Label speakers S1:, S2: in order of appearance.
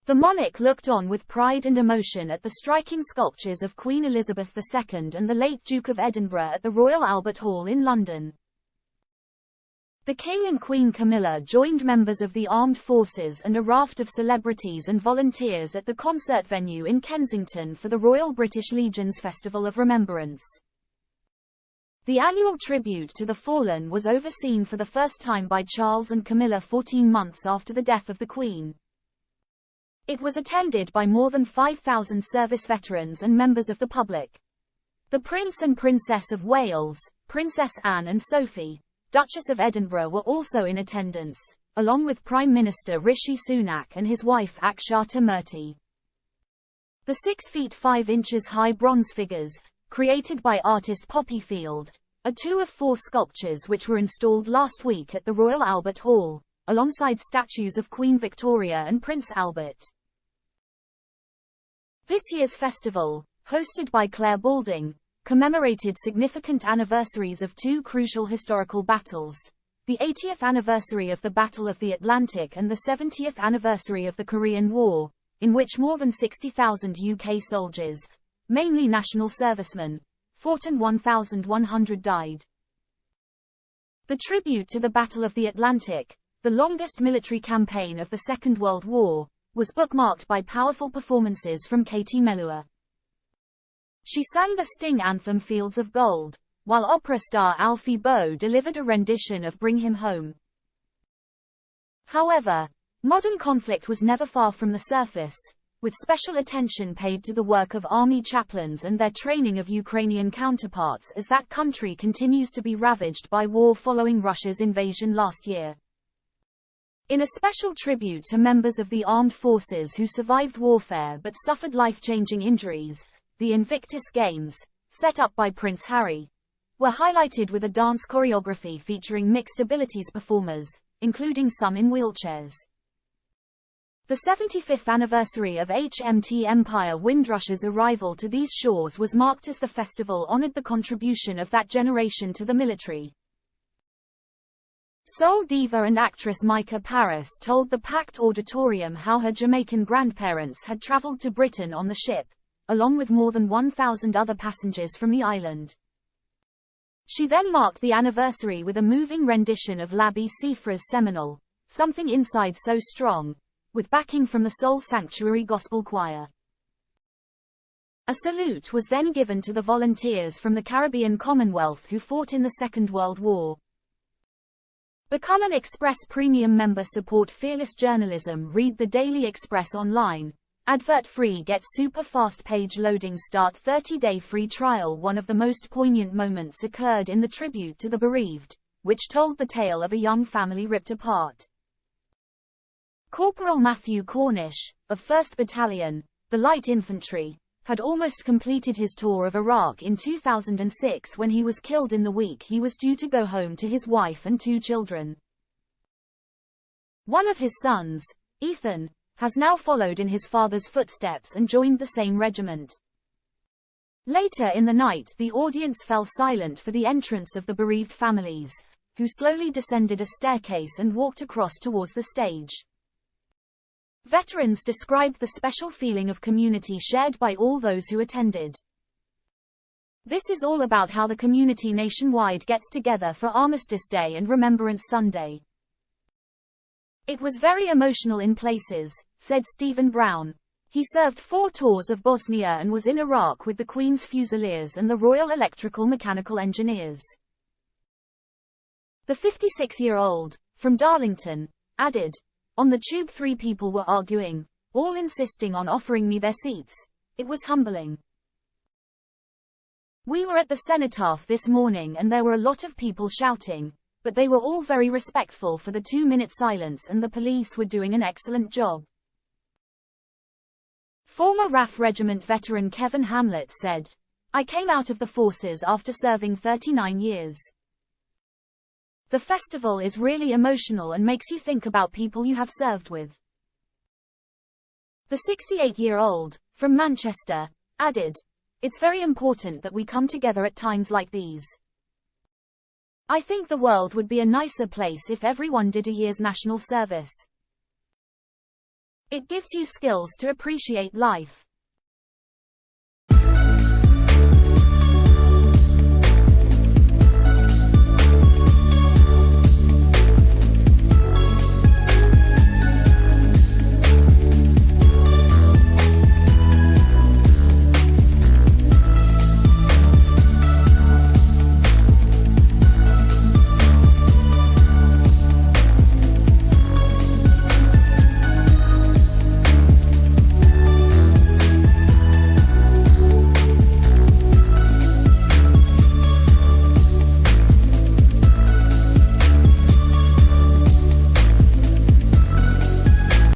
S1: The monarch looked on with pride and emotion at the striking sculptures of Queen Elizabeth II and the late Duke of Edinburgh at the Royal Albert Hall in London. The King and Queen Camilla joined members of the armed forces and a raft of celebrities and volunteers at the concert venue in Kensington for the Royal British Legion's Festival of Remembrance. The annual tribute to the fallen was overseen for the first time by Charles and Camilla 14 months after the death of the Queen. It was attended by more than 5,000 service veterans and members of the public. The Prince and Princess of Wales, Princess Anne and Sophie, Duchess of Edinburgh were also in attendance, along with Prime Minister Rishi Sunak and his wife Akshata Murthy. The 6 feet 5 inches high bronze figures, created by artist Poppy Field, are 2 of 4 sculptures which were installed last week at the Royal Albert Hall, alongside statues of Queen Victoria and Prince Albert. This year's festival, hosted by Claire Balding, commemorated significant anniversaries of 2 crucial historical battles, the 80th anniversary of the Battle of the Atlantic and the 70th anniversary of the Korean War, in which more than 60,000 UK soldiers, mainly national servicemen, fought and 1,100 died. The tribute to the Battle of the Atlantic, the longest military campaign of the Second World War, was bookmarked by powerful performances from Katie Melua. She sang the Sting anthem Fields of Gold, while opera star Alfie Boe delivered a rendition of Bring Him Home. However, modern conflict was never far from the surface, with special attention paid to the work of army chaplains and their training of Ukrainian counterparts as that country continues to be ravaged by war following Russia's invasion last year. In a special tribute to members of the armed forces who survived warfare but suffered life-changing injuries, the Invictus Games, set up by Prince Harry, were highlighted with a dance choreography featuring mixed abilities performers, including some in wheelchairs. The 75th anniversary of HMT Empire Windrush's arrival to these shores was marked as the festival honored the contribution of that generation to the military. Soul diva and actress Micah Paris told the packed auditorium how her Jamaican grandparents had traveled to Britain on the ship, along with more than 1,000 other passengers from the island. She then marked the anniversary with a moving rendition of Labi Siffre's seminal, Something Inside So Strong, with backing from the Soul Sanctuary Gospel Choir. A salute was then given to the volunteers from the Caribbean Commonwealth who fought in the Second World War. Become an Express Premium member. Support fearless journalism. Read the Daily Express online. Advert free. Get super fast page loading. Start 30-day free trial. One of the most poignant moments occurred in the tribute to the bereaved, which told the tale of a young family ripped apart. Corporal Matthew Cornish, of 1st Battalion, the Light Infantry, had almost completed his tour of Iraq in 2006 when he was killed in the week he was due to go home to his wife and 2 children. One of his sons, Ethan, has now followed in his father's footsteps and joined the same regiment. Later in the night, the audience fell silent for the entrance of the bereaved families, who slowly descended a staircase and walked across towards the stage. Veterans described the special feeling of community shared by all those who attended. This is all about how the community nationwide gets together for Armistice Day and Remembrance Sunday. It was very emotional in places, said Stephen Brown. He served 4 tours of Bosnia and was in Iraq with the Queen's Fusiliers and the Royal Electrical Mechanical Engineers. The 56-year-old, from Darlington, added, "On the tube 3 people were arguing, all insisting on offering me their seats. It was humbling. We were at the cenotaph this morning and there were a lot of people shouting, but they were all very respectful for the 2-minute silence and the police were doing an excellent job." Former RAF Regiment veteran Kevin Hamlet said, "I came out of the forces after serving 39 years. The festival is really emotional and makes you think about people you have served with." The 68-year-old, from Manchester, added, "It's very important that we come together at times like these. I think the world would be a nicer place if everyone did a year's national service." It gives you skills to appreciate life.